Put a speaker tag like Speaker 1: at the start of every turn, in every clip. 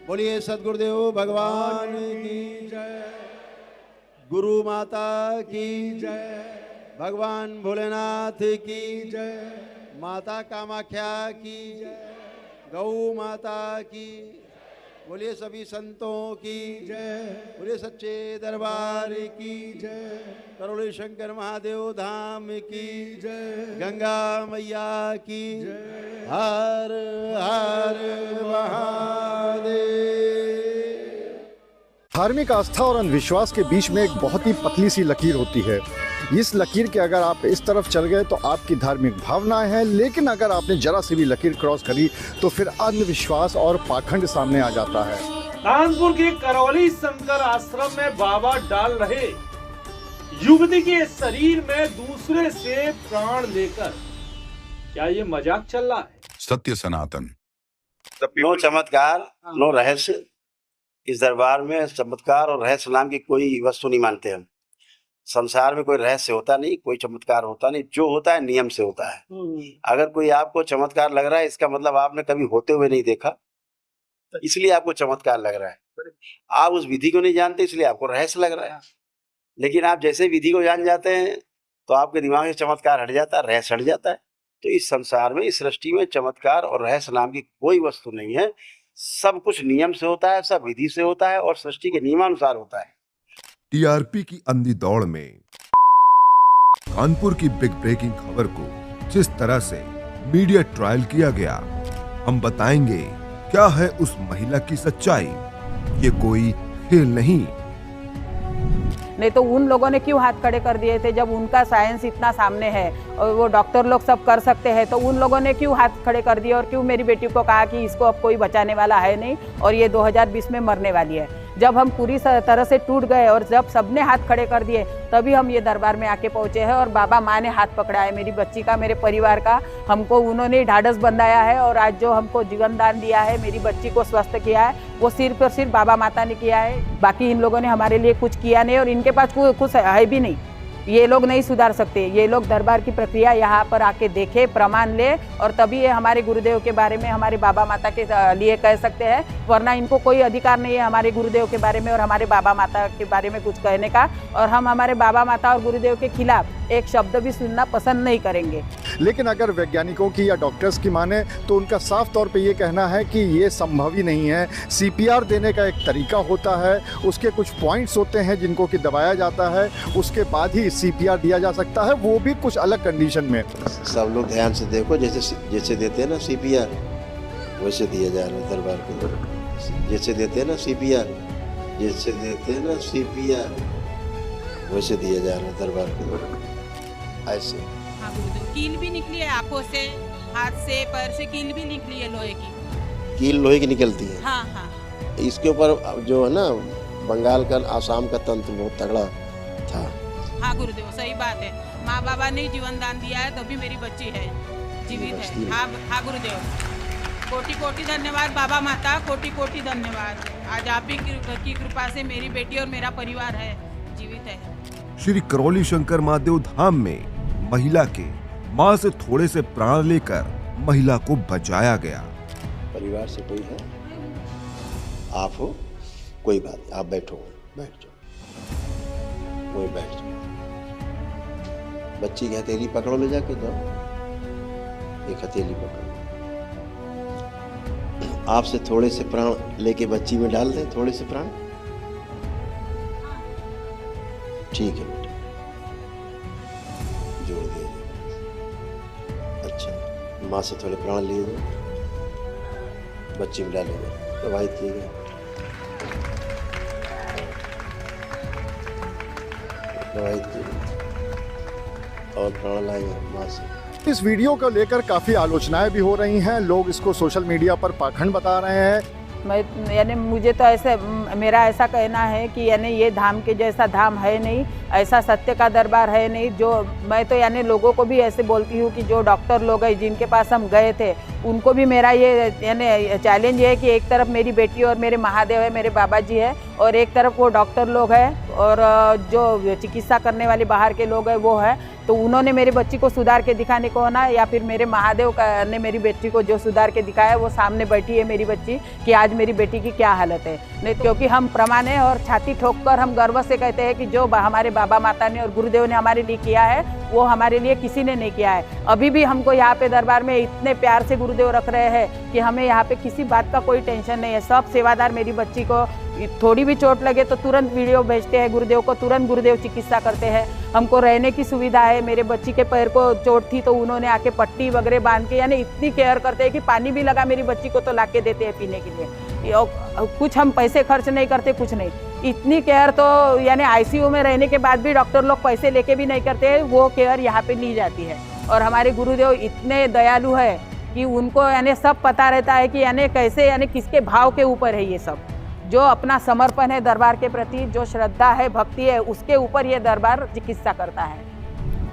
Speaker 1: बोलिए सद्गुरुदेव भगवान की जय, गुरु माता की जय, भगवान भोलेनाथ की जय, माता कामाख्या की जय, गौ माता की, बोलिए सभी संतों की जय, बोलिए सच्चे दरबार की जय, करोली शंकर महादेव धाम की जय, गंगा मैया की जय, हर हर महादेव।
Speaker 2: धार्मिक आस्था और अंधविश्वास के बीच में एक बहुत ही पतली सी लकीर होती है। इस लकीर के अगर आप इस तरफ चल गए तो आपकी धार्मिक भावनाएं हैं, लेकिन अगर आपने जरा सी भी लकीर क्रॉस करी तो फिर अंधविश्वास और पाखंड सामने आ जाता है।
Speaker 3: कानपुर के करौली शंकर आश्रम में बाबा डाल रहे युवती के शरीर में दूसरे से प्राण लेकर, क्या ये मजाक चल रहा है?
Speaker 4: सत्य सनातन।
Speaker 5: नो चमत्कार नो रहस्य। इस दरबार में चमत्कार और रहस्य नाम की कोई वस्तु नहीं मानते हम। संसार में कोई रहस्य होता नहीं, कोई चमत्कार होता नहीं, जो होता है नियम से होता है। अगर कोई आपको चमत्कार लग रहा है, इसका मतलब आपने कभी होते हुए नहीं देखा, इसलिए आपको चमत्कार लग रहा है। आप उस विधि को नहीं जानते, इसलिए आपको रहस्य लग रहा है। लेकिन आप जैसे विधि को जान जाते हैं तो आपके दिमाग से चमत्कार हट जाता है, रहस्य हट जाता है। तो इस संसार में, इस सृष्टि में चमत्कार और रहस्य नाम की कोई वस्तु नहीं है। सब कुछ नियम से होता है, सब विधि से होता है और सृष्टि के नियमानुसार होता है।
Speaker 4: टीआरपी की अंधी दौड़ में कानपुर की बिग ब्रेकिंग खबर को जिस तरह से मीडिया ट्रायल किया गया, हम बताएंगे क्या है उस महिला की सच्चाई। ये कोई खेल नहीं
Speaker 6: तो उन लोगों ने क्यों हाथ खड़े कर दिए थे? जब उनका साइंस इतना सामने है और वो डॉक्टर लोग सब कर सकते हैं, तो उन लोगों ने क्यों हाथ खड़े कर दिए और क्यों मेरी बेटी को कहा कि इसको अब कोई बचाने वाला है नहीं और ये 2020 में मरने वाली है। जब हम पूरी तरह से टूट गए और जब सबने हाथ खड़े कर दिए, तभी हम ये दरबार में आके पहुंचे हैं और बाबा माँ ने हाथ पकड़ा है मेरी बच्ची का, मेरे परिवार का। हमको उन्होंने ढाढ़स बंधाया है और आज जो हमको जीवन दान दिया है, मेरी बच्ची को स्वस्थ किया है, वो सिर्फ और सिर्फ बाबा माता ने किया है। बाकी इन लोगों ने हमारे लिए कुछ किया नहीं और इनके पास कुछ है भी नहीं। ये लोग नहीं सुधार सकते। ये लोग दरबार की प्रक्रिया यहाँ पर आके देखे, प्रमाण ले और तभी ये हमारे गुरुदेव के बारे में, हमारे बाबा माता के लिए कह सकते हैं, वरना इनको कोई अधिकार नहीं है हमारे गुरुदेव के बारे में और हमारे बाबा माता के बारे में कुछ कहने का। और हम हमारे बाबा माता और गुरुदेव के खिलाफ एक शब्द भी सुनना पसंद नहीं करेंगे।
Speaker 2: लेकिन अगर वैज्ञानिकों की या डॉक्टर्स की माने तो उनका साफ तौर पे ये कहना है कि ये संभव ही नहीं है। सीपीआर देने का एक तरीका होता है, उसके कुछ पॉइंट्स होते हैं जिनको कि दबाया जाता है, उसके बाद ही सीपीआर दिया जा सकता है, वो भी कुछ अलग कंडीशन में।
Speaker 5: सब लोग ध्यान से देखो, जैसे देते हैं ना सीपीआर, वैसे दिया जा रहा है दरबार के। जैसे देते हैं ना सीपीआर, जैसे देते हैं ना सीपीआर, वैसे दिया जा रहा है दरबार के। ऐसे
Speaker 7: हाँ गुरुदेव, कील भी निकली है आंखों से, हाथ से, पैर से कील भी निकली है लोहे की।
Speaker 5: कील लोहे की निकलती है?
Speaker 7: हाँ हाँ।
Speaker 5: इसके ऊपर जो है ना, बंगाल का, आसाम का तंत्र बहुत तगड़ा था।
Speaker 7: हाँ गुरुदेव, सही बात है। माँ बाबा ने जीवन दान दिया है तभी मेरी बच्ची है, जीवित है। हाँ गुरुदेव, कोटि कोटि धन्यवाद बाबा माता, कोटि कोटि धन्यवाद। आज आप ही की कृपा से मेरी बेटी और मेरा परिवार है, जीवित है।
Speaker 4: श्री करौली शंकर महादेव धाम में महिला के मां से थोड़े से प्राण लेकर महिला को बचाया गया।
Speaker 5: परिवार से कोई है? आप हो? कोई बात नहीं, आप बैठो, बैठ जाओ, वही बैठ जाओ। बच्ची की हथेली पकड़ो, ले जाके जाओ, एक हथेली पकड़ो। आपसे थोड़े से प्राण लेके बच्ची में डाल दें, थोड़े से प्राण। ठीक है बेटा, जोड़ दीजिए। अच्छा, माँ से थोड़े प्राण लिए दो, बच्ची में डालेंगे, प्रवाहित किए गए, प्रवाहित किए और प्राण लाएंगे माँ से।
Speaker 2: इस वीडियो को लेकर काफी आलोचनाएं भी हो रही हैं, लोग इसको सोशल मीडिया पर पाखंड बता रहे हैं।
Speaker 6: मैं यानी मुझे तो ऐसे, मेरा ऐसा कहना है कि यानी ये धाम के जैसा धाम है नहीं। ऐसा सत्य का दरबार है नहीं। जो मैं तो यानी लोगों को भी ऐसे बोलती हूँ कि जो डॉक्टर लोग हैं जिनके पास हम गए थे, उनको भी मेरा ये यानी चैलेंज है कि एक तरफ मेरी बेटी और मेरे महादेव है, मेरे बाबा जी है, और एक तरफ वो डॉक्टर लोग हैं और जो चिकित्सा करने वाले बाहर के लोग हैं वो है। तो उन्होंने मेरी बच्ची को सुधार के दिखाने को ना, या फिर मेरे महादेव ने मेरी बेटी को जो सुधार के दिखाया, वो सामने बैठी है मेरी बच्ची कि आज मेरी बेटी की क्या हालत है। नहीं तो क्योंकि हम प्रमाण है और छाती ठोक कर हम गर्व से कहते हैं कि जो हमारे बाबा माता ने और गुरुदेव ने हमारे लिए किया है वो हमारे लिए किसी ने नहीं किया है। अभी भी हमको यहाँ पे दरबार में इतने प्यार से गुरुदेव रख रहे हैं कि हमें यहाँ पे किसी बात का कोई टेंशन नहीं है। सब सेवादार मेरी बच्ची को थोड़ी भी चोट लगे तो तुरंत वीडियो भेजते हैं गुरुदेव को, तुरंत गुरुदेव चिकित्सा करते हैं। हमको रहने की सुविधा है। मेरे बच्ची के पैर को चोट थी तो उन्होंने आके पट्टी वगैरह बांध के यानी इतनी केयर करते हैं कि पानी भी लगा मेरी बच्ची को तो लाके देते हैं पीने के लिए। कुछ हम पैसे खर्च नहीं करते, कुछ नहीं। इतनी केयर तो यानी आईसीयू में रहने के बाद भी डॉक्टर लोग पैसे लेके भी नहीं करते, वो केयर यहाँ पे ली जाती है। और हमारे गुरुदेव इतने दयालु है कि उनको यानी सब पता रहता है कि यानी कैसे यानी किसके भाव के ऊपर है ये सब। जो अपना समर्पण है दरबार के प्रति, जो श्रद्धा है, भक्ति है, उसके ऊपर ये दरबार चिकित्सा करता है।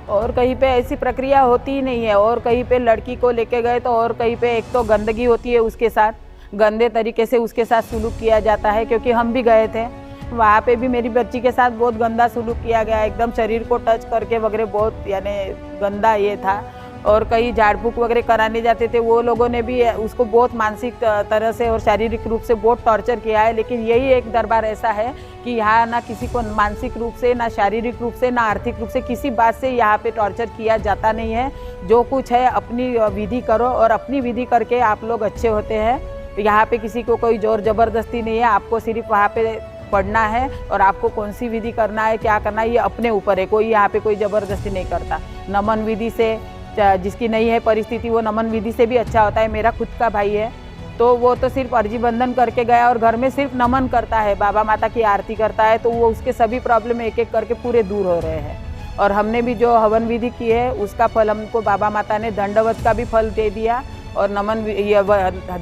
Speaker 6: और कहीं पे ऐसी प्रक्रिया होती ही नहीं है। और कहीं पे लड़की को लेके गए तो और कहीं पे एक तो गंदगी होती है, उसके साथ गंदे तरीके से उसके साथ सुलूक किया जाता है। क्योंकि हम भी गए थे वहाँ पे भी मेरी बच्ची के साथ बहुत गंदा सुलूक किया गया, एकदम शरीर को टच करके वगैरह बहुत यानी गंदा ये था। और कई झाड़ फूक वगैरह कराने जाते थे, वो लोगों ने भी उसको बहुत मानसिक तरह से और शारीरिक रूप से बहुत टॉर्चर किया है। लेकिन यही एक दरबार ऐसा है कि यहाँ ना किसी को मानसिक रूप से, ना शारीरिक रूप से, ना आर्थिक रूप से किसी बात से यहाँ पे टॉर्चर किया जाता नहीं है। जो कुछ है अपनी विधि करो और अपनी विधि करके आप लोग अच्छे होते हैं। यहाँ पे किसी को कोई जोर जबरदस्ती नहीं है। आपको सिर्फ वहाँ पे पढ़ना है और आपको कौन सी विधि करना है, क्या करना है, ये अपने ऊपर है। कोई यहाँ पे कोई जबरदस्ती नहीं करता। नमन विधि से जिसकी नहीं है परिस्थिति, वो नमन विधि से भी अच्छा होता है। मेरा खुद का भाई है तो वो तो सिर्फ अर्जी बंधन करके गया और घर में सिर्फ नमन करता है, बाबा माता की आरती करता है, तो वो उसके सभी प्रॉब्लम एक एक करके पूरे दूर हो रहे हैं। और हमने भी जो हवन विधि की है उसका फल हमको बाबा माता ने दंडवत का भी फल दे दिया और नमन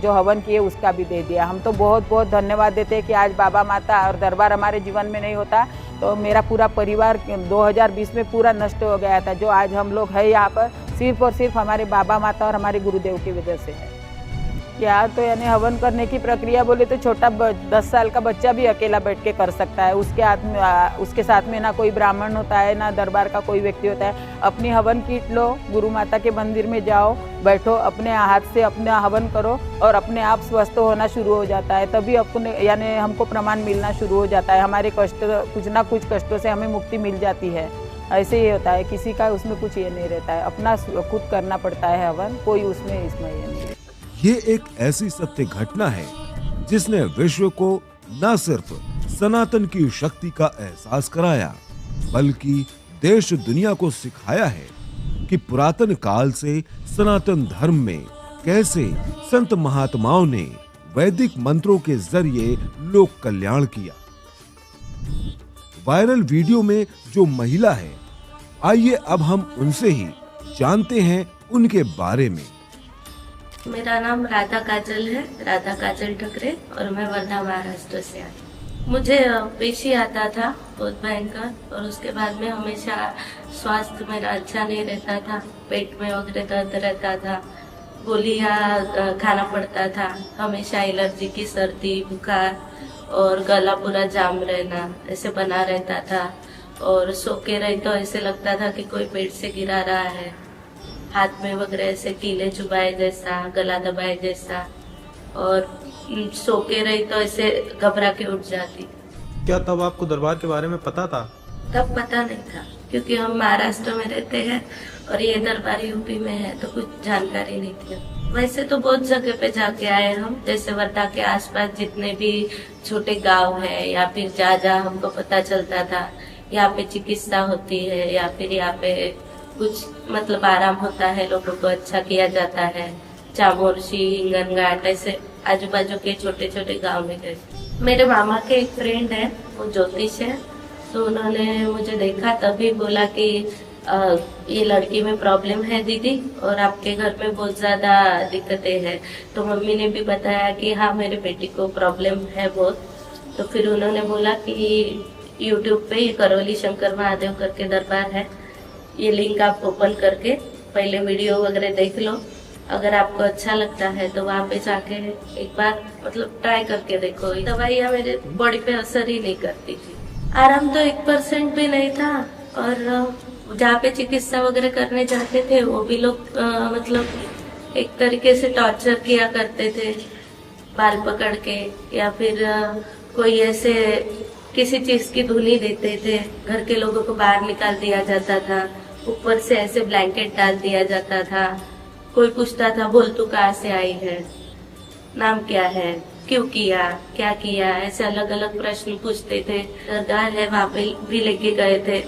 Speaker 6: जो हवन किए उसका भी दे दिया। हम तो बहुत बहुत धन्यवाद देते हैं कि आज बाबा माता और दरबार हमारे जीवन में नहीं होता तो मेरा पूरा परिवार 2020 में पूरा नष्ट हो गया था। जो आज हम लोग हैं यहाँ पर सिर्फ और सिर्फ हमारे बाबा माता और हमारे गुरुदेव की वजह से है। क्या तो यानी हवन करने की प्रक्रिया बोले तो छोटा 10 साल का बच्चा भी अकेला बैठ के कर सकता है। उसके साथ में ना कोई ब्राह्मण होता है, ना दरबार का कोई व्यक्ति होता है। अपनी हवन किट लो, गुरु माता के मंदिर में जाओ, बैठो, अपने हाथ से अपना हवन करो और अपने आप स्वस्थ होना शुरू हो जाता है। तभी अपने यानी हमको प्रमाण मिलना शुरू हो जाता है। हमारे कष्ट कुछ ना कुछ कष्टों से हमें मुक्ति मिल जाती है। ऐसे ही होता है, किसी का उसमें कुछ ये नहीं रहता है, अपना खुद करना पड़ता है हवन, कोई उसमें इसमें ये नहीं।
Speaker 4: ये एक ऐसी सत्य घटना है जिसने विश्व को न सिर्फ सनातन की शक्ति का एहसास कराया बल्कि देश दुनिया को सिखाया है कि पुरातन काल से सनातन धर्म में कैसे संत महात्माओं ने वैदिक मंत्रों के जरिए लोक कल्याण किया। वायरल वीडियो में जो महिला है, आइए अब हम उनसे ही जानते हैं उनके बारे में।
Speaker 8: मेरा नाम राधा काजल है, राधा काजल ठकरे, और मैं वर्धा महाराष्ट्र से आई। मुझे पेशी आता था बहुत भयंकर और उसके बाद में हमेशा स्वास्थ्य मेरा अच्छा नहीं रहता था, पेट में वगैरह दर्द रहता था, गोलियां खाना पड़ता था, हमेशा एलर्जी की सर्दी, बुखार और गला पूरा जाम रहना ऐसे बना रहता था। और सो के रही तो ऐसे लगता था कि कोई पेट से गिरा रहा है, हाथ में वगैरह ऐसे कीले चुभाए जैसा, गला दबाए जैसा, और सो के रही तो ऐसे घबरा के उठ जाती।
Speaker 9: क्या तब आपको दरबार के बारे में पता था?
Speaker 8: तब पता नहीं था क्योंकि हम महाराष्ट्र में रहते हैं और ये दरबार यूपी में है तो कुछ जानकारी नहीं थी। वैसे तो बहुत जगह पे जाके आए हम, जैसे वर्धा के आसपास जितने भी छोटे गांव है या फिर जहाँ हमको पता चलता था यहाँ पे चिकित्सा होती है या फिर यहाँ पे कुछ मतलब आराम होता है, लोगों को अच्छा किया जाता है, चामोर्शी, हिंगन घाट, ऐसे आजू बाजू के छोटे छोटे गांव में गए। मेरे मामा के एक फ्रेंड है, वो ज्योतिष है, तो उन्होंने मुझे देखा तभी बोला कि ये लड़की में प्रॉब्लम है दीदी और आपके घर में बहुत ज्यादा दिक्कतें हैं। तो मम्मी ने भी बताया कि हाँ मेरे बेटी को प्रॉब्लम है बहुत। तो फिर उन्होंने बोला कि यूट्यूब पे ये करौली शंकर महादेव करके दरबार है, ये लिंक आप ओपन करके पहले वीडियो वगैरह देख लो। अगर आपको अच्छा लगता है तो वहाँ पे जाके एक बार मतलब ट्राई करके देखो। दवाइयाँ मेरे बॉडी पे असर ही नहीं करती थी, आराम तो 1% भी नहीं था। और जहाँ पे चिकित्सा वगैरह करने जाते थे वो भी लोग मतलब एक तरीके से टॉर्चर किया करते थे, बाल पकड़ के, या फिर कोई ऐसे किसी चीज की धुनी देते थे, घर के लोगों को बाहर निकाल दिया जाता था, ऊपर से ऐसे ब्लैंकेट डाल दिया जाता था। कोई पूछता था बोल तू कहाँ से आई है, नाम क्या है, क्यों किया, क्या किया, ऐसे अलग अलग प्रश्न पूछते थे। दरगाह है वहाँ पे भी लेके गए थे,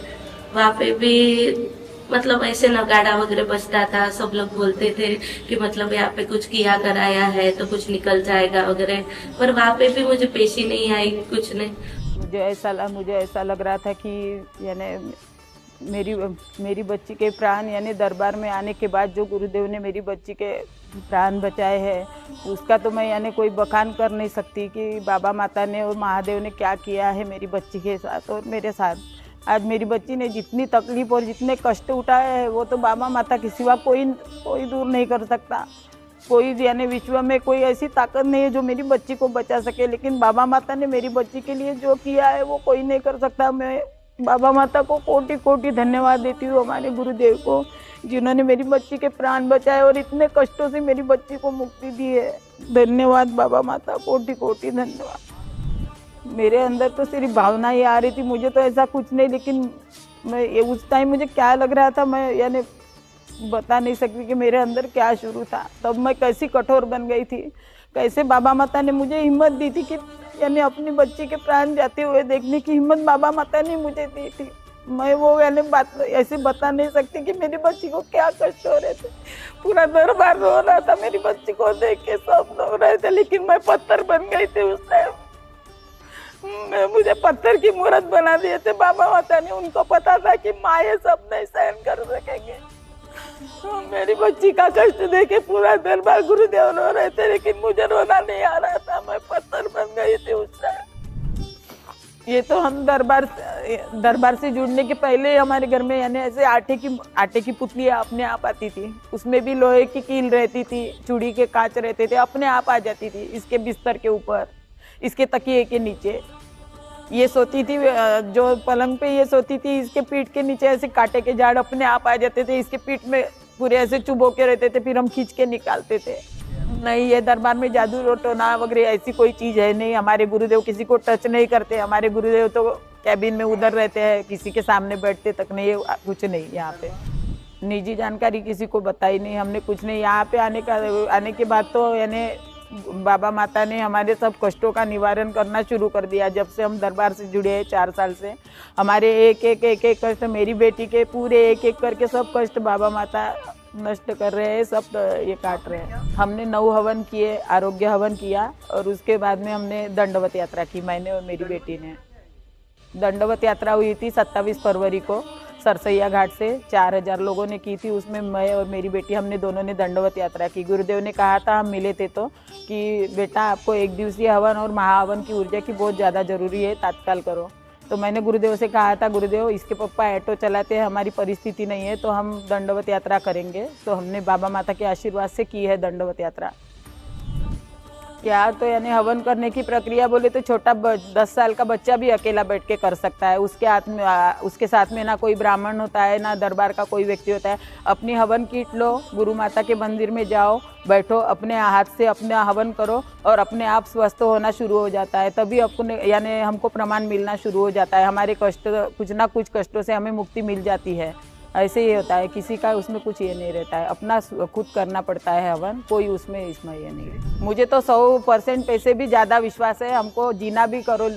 Speaker 8: वहाँ पे भी मतलब ऐसे नगाड़ा वगैरह बजता था, सब लोग बोलते थे कि मतलब यहाँ पे कुछ किया कराया है तो कुछ निकल जाएगा वगैरह, पर वहाँ पे भी मुझे पेशी नहीं आई, कुछ नहीं।
Speaker 6: मुझे ऐसा लग रहा था कि यानी मेरी बच्ची के प्राण यानी दरबार में आने के बाद जो गुरुदेव ने मेरी बच्ची के प्राण बचाए हैं उसका तो मैं यानी कोई बखान कर नहीं सकती कि बाबा माता ने और महादेव ने क्या किया है मेरी बच्ची के साथ और मेरे साथ। आज मेरी बच्ची ने जितनी तकलीफ और जितने कष्ट उठाए हैं वो तो बाबा माता के सिवा कोई दूर नहीं कर सकता। कोई यानी विश्व में कोई ऐसी ताकत नहीं है जो मेरी बच्ची को बचा सके, लेकिन बाबा माता ने मेरी बच्ची के लिए जो किया है वो कोई नहीं कर सकता। मैं बाबा माता को कोटि कोटि धन्यवाद देती हूँ, हमारे गुरुदेव को जिन्होंने मेरी बच्ची के प्राण बचाए और इतने कष्टों से मेरी बच्ची को मुक्ति दी है। धन्यवाद बाबा माता, कोटि कोटि धन्यवाद। मेरे अंदर तो सिर्फ भावना ही आ रही थी, मुझे तो ऐसा कुछ नहीं, लेकिन मैं उस टाइम मुझे क्या लग रहा था मैं यानी बता नहीं सकती कि मेरे अंदर क्या शुरू था। तब मैं कैसी कठोर बन गई थी, कैसे बाबा माता ने मुझे हिम्मत दी थी कि यानी अपनी बच्ची के प्राण जाते हुए देखने की हिम्मत बाबा माता ने मुझे दी थी। मैं वो यानी बात ऐसे बता नहीं सकती कि मेरी बच्ची को क्या कष्ट हो रहे थे। पूरा दरबार रो रहा था मेरी बच्ची को देख के, सब रो रहे थे, लेकिन मैं पत्थर बन गई थी उस टाइम। मुझे पत्थर की मूर्त बना दिए थे बाबा माता ने। उनको पता था कि माँ ये सब नहीं सहन कर सकेंगे। मेरी बच्ची का कष्ट देखे पूरा दरबार गुरुदेव रो रहे थे, लेकिन मुझे रोना नहीं आ रहा था, मैं पत्थर बन गई थी उस टाइम। ये तो हम दरबार से जुड़ने के पहले हमारे घर में यानी ऐसे आटे की पुतली अपने आप आती थी, उसमें भी लोहे की कील रहती थी, चूड़ी के कांच रहते थे, अपने आप आ जाती थी इसके बिस्तर के ऊपर, इसके तकिए के नीचे। ये सोती थी, जो पलंग पे ये सोती थी, इसके पीठ के नीचे ऐसे कांटे के झाड़ अपने आप आ जाते थे, इसके पीठ में पूरे ऐसे चुभो के रहते थे, फिर हम खींच के निकालते थे। नहीं, ये दरबार में जादू रोटोना वगैरह ऐसी कोई चीज़ है नहीं। हमारे गुरुदेव किसी को टच नहीं करते, हमारे गुरुदेव तो कैबिन में उधर रहते हैं, किसी के सामने बैठते तक नहीं, कुछ नहीं। यहाँ पे निजी जानकारी किसी को बताई नहीं हमने, कुछ नहीं। यहाँ पे आने के बाद तो यानी बाबा माता ने हमारे सब कष्टों का निवारण करना शुरू कर दिया। जब से हम दरबार से जुड़े हैं 4 साल से, हमारे एक एक कष्ट, मेरी बेटी के पूरे एक करके सब कष्ट बाबा माता नष्ट कर रहे हैं, सब ये काट रहे हैं। हमने 9 हवन किए, आरोग्य हवन किया, और उसके बाद में हमने दंडवत यात्रा की, मैंने और मेरी बेटी ने। दंडवत यात्रा हुई थी 27 फरवरी को सरसैया घाट से, 4000 लोगों ने की थी। उसमें मैं और मेरी बेटी हमने दोनों ने दंडवत यात्रा की। गुरुदेव ने कहा था, हम मिले थे तो, कि बेटा आपको 1 दिवसीय हवन और महाहवन की ऊर्जा की बहुत ज़्यादा ज़रूरी है, तात्काल करो। तो मैंने गुरुदेव से कहा था, गुरुदेव इसके पापा ऑटो चलाते हैं, हमारी परिस्थिति नहीं है, तो हम दंडवत यात्रा करेंगे। तो हमने बाबा माता के आशीर्वाद से की है दंडवत यात्रा। क्या तो यानी हवन करने की प्रक्रिया बोले तो छोटा 10 साल का बच्चा भी अकेला बैठ के कर सकता है। उसके साथ में ना कोई ब्राह्मण होता है, ना दरबार का कोई व्यक्ति होता है। अपनी हवन किट लो, गुरु माता के मंदिर में जाओ, बैठो, अपने हाथ से अपना हवन करो और अपने आप स्वस्थ होना शुरू हो जाता है। तभी अपने यानी हमको प्रमाण मिलना शुरू हो जाता है। हमारे कष्ट, कुछ ना कुछ कष्टों से हमें मुक्ति मिल जाती है। ऐसे ही होता है, किसी का उसमें कुछ ये नहीं रहता है, अपना खुद करना पड़ता है हवन, कोई उसमें इसमें ये नहीं है। मुझे तो 100% पैसे भी ज़्यादा विश्वास है। हमको जीना भी करो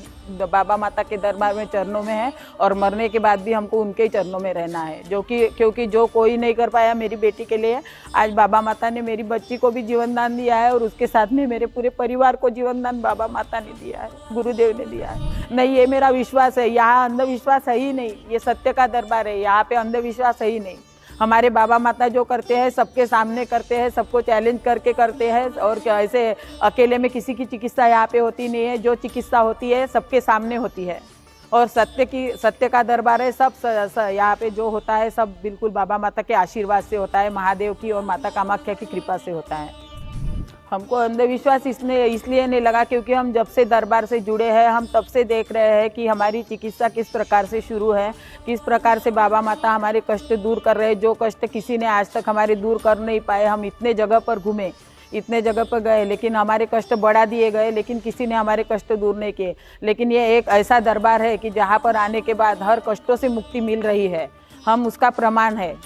Speaker 6: बाबा माता के दरबार में, चरणों में है, और मरने के बाद भी हमको उनके ही चरणों में रहना है। क्योंकि जो कोई नहीं कर पाया मेरी बेटी के लिए, आज बाबा माता ने मेरी बच्ची को भी जीवन दान दिया है, और उसके साथ में मेरे पूरे परिवार को जीवन दान बाबा माता ने दिया है, गुरुदेव ने दिया है। नहीं, ये मेरा विश्वास है। यहाँ अंधविश्वास है ही नहीं, ये सत्य का दरबार है, यहाँ पे अंधविश्वास है ही नहीं। हमारे बाबा माता जो करते हैं सबके सामने करते हैं, सबको चैलेंज करके करते हैं, और ऐसे अकेले में किसी की चिकित्सा यहाँ पे होती नहीं है। जो चिकित्सा होती है सबके सामने होती है, और सत्य का दरबार है। सब यहाँ पे जो होता है सब बिल्कुल बाबा माता के आशीर्वाद से होता है, महादेव की और माता कामाख्या की कृपा से होता है। हमको अंधविश्वास इसलिए नहीं लगा क्योंकि हम जब से दरबार से जुड़े हैं हम तब से देख रहे हैं कि हमारी चिकित्सा किस प्रकार से शुरू है, किस प्रकार से बाबा माता हमारे कष्ट दूर कर रहे हैं, जो कष्ट किसी ने आज तक हमारे दूर कर नहीं पाए। हम इतने जगह पर घूमे, इतने जगह पर गए, लेकिन हमारे कष्ट बढ़ा दिए गए, लेकिन किसी ने हमारे कष्ट दूर नहीं किए। लेकिन ये एक ऐसा दरबार है कि जहाँ पर आने के बाद हर कष्टों से मुक्ति मिल रही है। हम उसका प्रमाण है,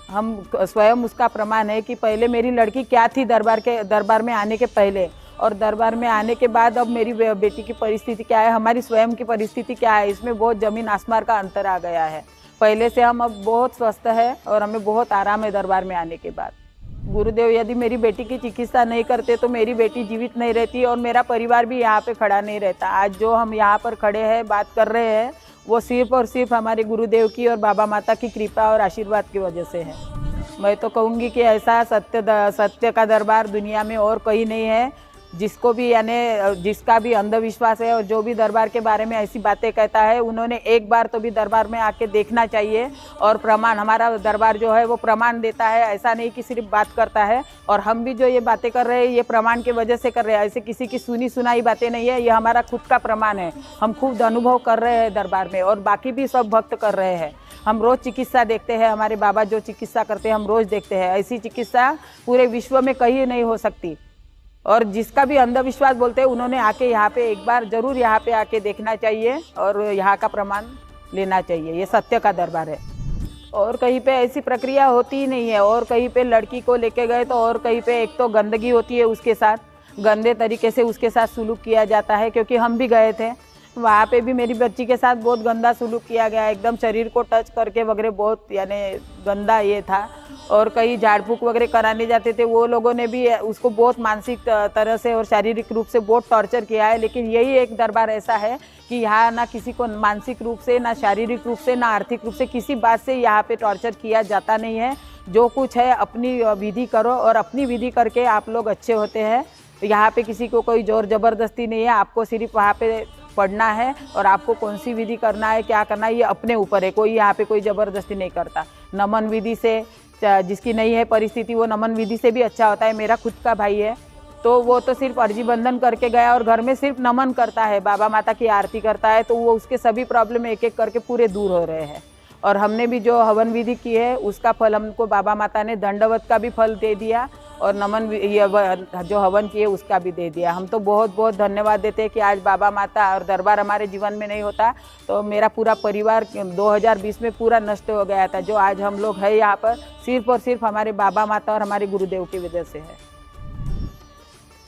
Speaker 6: हम स्वयं उसका प्रमाण है कि पहले मेरी लड़की क्या थी दरबार में आने के पहले, और दरबार में आने के बाद अब मेरी बेटी की परिस्थिति क्या है, हमारी स्वयं की परिस्थिति क्या है। इसमें बहुत ज़मीन आसमान का अंतर आ गया है। पहले से हम अब बहुत स्वस्थ है और हमें बहुत आराम है दरबार में आने के बाद। गुरुदेव यदि मेरी बेटी की चिकित्सा नहीं करते तो मेरी बेटी जीवित नहीं रहती और मेरा परिवार भी यहाँ पे खड़ा नहीं रहता। आज जो हम यहाँ पर खड़े हैं, बात कर रहे हैं, वो सिर्फ और सिर्फ हमारे गुरुदेव की और बाबा माता की कृपा और आशीर्वाद की वजह से है। मैं तो कहूँगी कि ऐसा सत्य का दरबार दुनिया में और कहीं नहीं है। जिसको भी यानी जिसका भी अंधविश्वास है और जो भी दरबार के बारे में ऐसी बातें कहता है, उन्होंने एक बार तो भी दरबार में आके देखना चाहिए। और प्रमाण, हमारा दरबार जो है वो प्रमाण देता है, ऐसा नहीं कि सिर्फ बात करता है। और हम भी जो ये बातें कर रहे हैं ये प्रमाण की वजह से कर रहे हैं, ऐसे किसी की सुनी सुनाई बातें नहीं है। ये हमारा खुद का प्रमाण है, हम खुद अनुभव कर रहे हैं दरबार में और बाकी भी सब भक्त कर रहे हैं। हम रोज़ चिकित्सा देखते हैं, हमारे बाबा जो चिकित्सा करते हैं हम रोज़ देखते हैं। ऐसी चिकित्सा पूरे विश्व में कहीं नहीं हो सकती। और जिसका भी अंधविश्वास बोलते हैं उन्होंने आके यहाँ पे एक बार ज़रूर यहाँ पे आके देखना चाहिए और यहाँ का प्रमाण लेना चाहिए। ये सत्य का दरबार है और कहीं पे ऐसी प्रक्रिया होती ही नहीं है। और कहीं पे लड़की को लेके गए तो और कहीं पे एक तो गंदगी होती है, उसके साथ गंदे तरीके से उसके साथ सुलूक किया जाता है। क्योंकि हम भी गए थे, वहाँ पे भी मेरी बच्ची के साथ बहुत गंदा सुलूक किया गया, एकदम शरीर को टच करके वगैरह, बहुत यानी गंदा ये था। और कई झाड़ फूक वगैरह कराने जाते थे, वो लोगों ने भी उसको बहुत मानसिक तरह से और शारीरिक रूप से बहुत टॉर्चर किया है। लेकिन यही एक दरबार ऐसा है कि यहाँ ना किसी को मानसिक रूप से, ना शारीरिक रूप से, ना आर्थिक रूप से किसी बात से यहाँ पे टॉर्चर किया जाता नहीं है। जो कुछ है अपनी विधि करो और अपनी विधि करके आप लोग अच्छे होते हैं। यहाँ पे किसी को कोई जोर ज़बरदस्ती नहीं है, आपको सिर्फ वहाँ पे पढ़ना है और आपको कौन सी विधि करना है, क्या करना है, ये अपने ऊपर है। कोई यहाँ पे कोई ज़बरदस्ती नहीं करता। नमन विधि से, जिसकी नहीं है परिस्थिति, वो नमन विधि से भी अच्छा होता है। मेरा खुद का भाई है तो वो तो सिर्फ अर्जी बंधन करके गया और घर में सिर्फ नमन करता है, बाबा माता की आरती करता है, तो वो उसके सभी प्रॉब्लम एक एक करके पूरे दूर हो रहे हैं। और हमने भी जो हवन विधि की है उसका फल हमको बाबा माता ने दंडवत का भी फल दे दिया और नमन जो हवन किए उसका भी दे दिया। हम तो बहुत बहुत धन्यवाद देते हैं कि आज बाबा माता और दरबार हमारे जीवन में नहीं होता तो मेरा पूरा परिवार 2020 में पूरा नष्ट हो गया था। जो आज हम लोग हैं यहाँ पर सिर्फ और सिर्फ हमारे बाबा माता और हमारे गुरुदेव की वजह से है।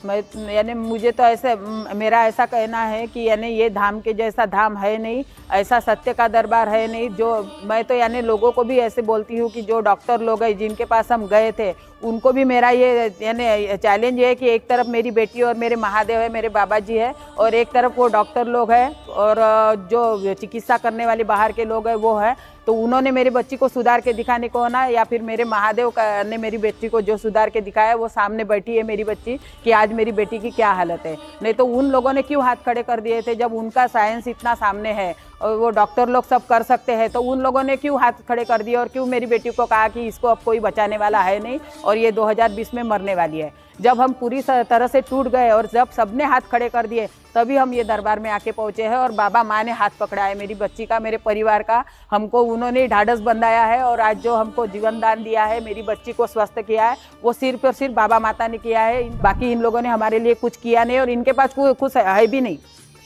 Speaker 6: मैं यानी मुझे तो ऐसे, मेरा ऐसा कहना है कि यानी ये धाम के जैसा धाम है नहीं, ऐसा सत्य का दरबार है नहीं। जो मैं तो यानी लोगों को भी ऐसे बोलती हूँ कि जो डॉक्टर लोग हैं जिनके पास हम गए थे उनको भी मेरा ये यानी चैलेंज है कि एक तरफ मेरी बेटी और मेरे महादेव है, मेरे बाबा जी है, और एक तरफ वो डॉक्टर लोग हैं और जो चिकित्सा करने वाले बाहर के लोग हैं वो है। तो उन्होंने मेरी बच्ची को सुधार के दिखाने को ना, या फिर मेरे महादेव ने मेरी बेटी को जो सुधार के दिखाया वो सामने बैठी है मेरी बच्ची कि आज मेरी बेटी की क्या हालत है। नहीं तो उन लोगों ने क्यों हाथ खड़े कर दिए थे जब उनका साइंस इतना सामने है और वो डॉक्टर लोग सब कर सकते हैं, तो उन लोगों ने क्यों हाथ खड़े कर दिए और क्यों मेरी बेटी को कहा कि इसको अब कोई बचाने वाला है नहीं और ये 2020 में मरने वाली है। जब हम पूरी तरह से टूट गए और जब सबने हाथ खड़े कर दिए तभी हम ये दरबार में आके पहुँचे हैं और बाबा माँ ने हाथ पकड़ा है मेरी बच्ची का, मेरे परिवार का। हमको उन्होंने ढाढ़स बंधाया है और आज जो हमको जीवन दान दिया है, मेरी बच्ची को स्वस्थ किया है, वो सिर्फ और सिर्फ बाबा माता ने किया है। बाकी इन लोगों ने हमारे लिए कुछ किया नहीं और इनके पास कुछ है भी नहीं।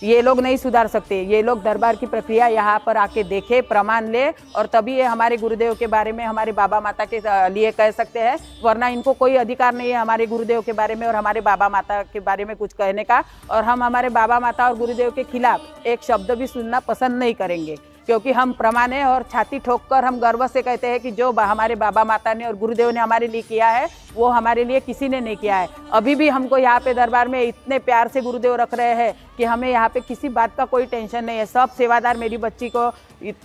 Speaker 6: ये लोग नहीं सुधार सकते। ये लोग दरबार की प्रक्रिया यहाँ पर आके देखे, प्रमाण ले और तभी ये हमारे गुरुदेव के बारे में, हमारे बाबा माता के लिए कह सकते हैं, वरना इनको कोई अधिकार नहीं है हमारे गुरुदेव के बारे में और हमारे बाबा माता के बारे में कुछ कहने का। और हम हमारे बाबा माता और गुरुदेव के खिलाफ एक शब्द भी सुनना पसंद नहीं करेंगे, क्योंकि हम प्रमाण है और छाती ठोककर हम गर्व से कहते हैं कि जो हमारे बाबा माता ने और गुरुदेव ने हमारे लिए किया है वो हमारे लिए किसी ने नहीं किया है। अभी भी हमको यहाँ पे दरबार में इतने प्यार से गुरुदेव रख रहे हैं कि हमें यहाँ पे किसी बात का कोई टेंशन नहीं है। सब सेवादार मेरी बच्ची को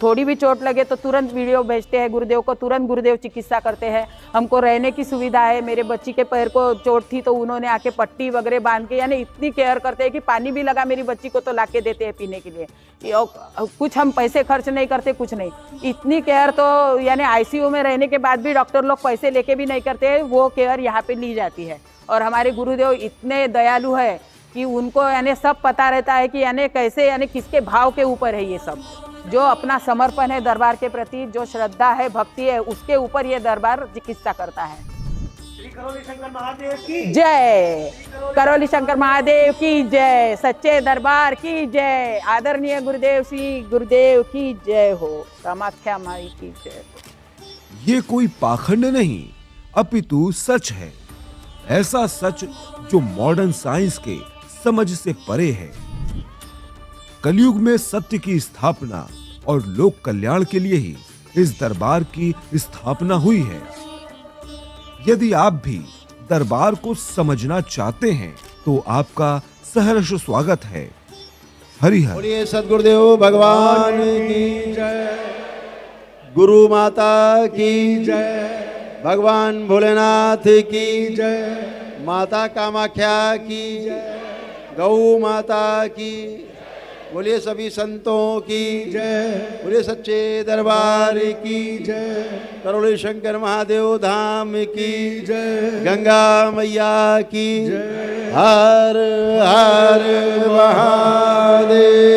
Speaker 6: थोड़ी भी चोट लगे तो तुरंत वीडियो भेजते हैं गुरुदेव को, तुरंत गुरुदेव चिकित्सा करते हैं। हमको रहने की सुविधा है। मेरे बच्ची के पैर को चोट थी तो उन्होंने आके पट्टी वगैरह बांध के, यानी इतनी केयर करते हैं कि पानी भी लगा मेरी बच्ची को तो ला के देते हैं पीने के लिए। कुछ हम पैसे खर्च नहीं करते, कुछ नहीं। इतनी केयर तो यानी ICU में रहने के बाद भी डॉक्टर लोग पैसे लेके भी नहीं करते, वो केयर यहाँ पे ली जाती है। और हमारे गुरुदेव इतने दयालु है कि उनको यानी सब पता रहता है कि यानी कैसे, यानी किसके भाव के ऊपर है ये सब। जो अपना समर्पण है दरबार के प्रति, जो श्रद्धा है, भक्ति है, उसके ऊपर ये दरबार चिकित्सा करता है।
Speaker 3: करौली शंकर महादेव की
Speaker 6: जय, करौली शंकर महादेव की जय, सच्चे दरबार की जय, आदरणीय गुरुदेव श्री गुरुदेव की जय हो, कामाख्या माई की जय हो।
Speaker 4: ये कोई पाखंड नहीं, अपितु सच है। ऐसा सच जो मॉडर्न साइंस के समझ से परे है। कलयुग में सत्य की स्थापना और लोक कल्याण के लिए ही इस दरबार की स्थापना हुई है। यदि आप भी दरबार को समझना चाहते हैं तो आपका सहर्ष स्वागत है। हरिहर।
Speaker 1: बोलिए सद्गुरुदेव भगवान की जय, गुरु माता की जय, भगवान भोलेनाथ की जय, माता कामाख्या की जय, गौ माता की। बोलिए सभी संतों की जय, बोलिए सच्चे दरबार की जय, करौली शंकर महादेव धाम की जय, गंगा मैया की जय, हर हर महादेव।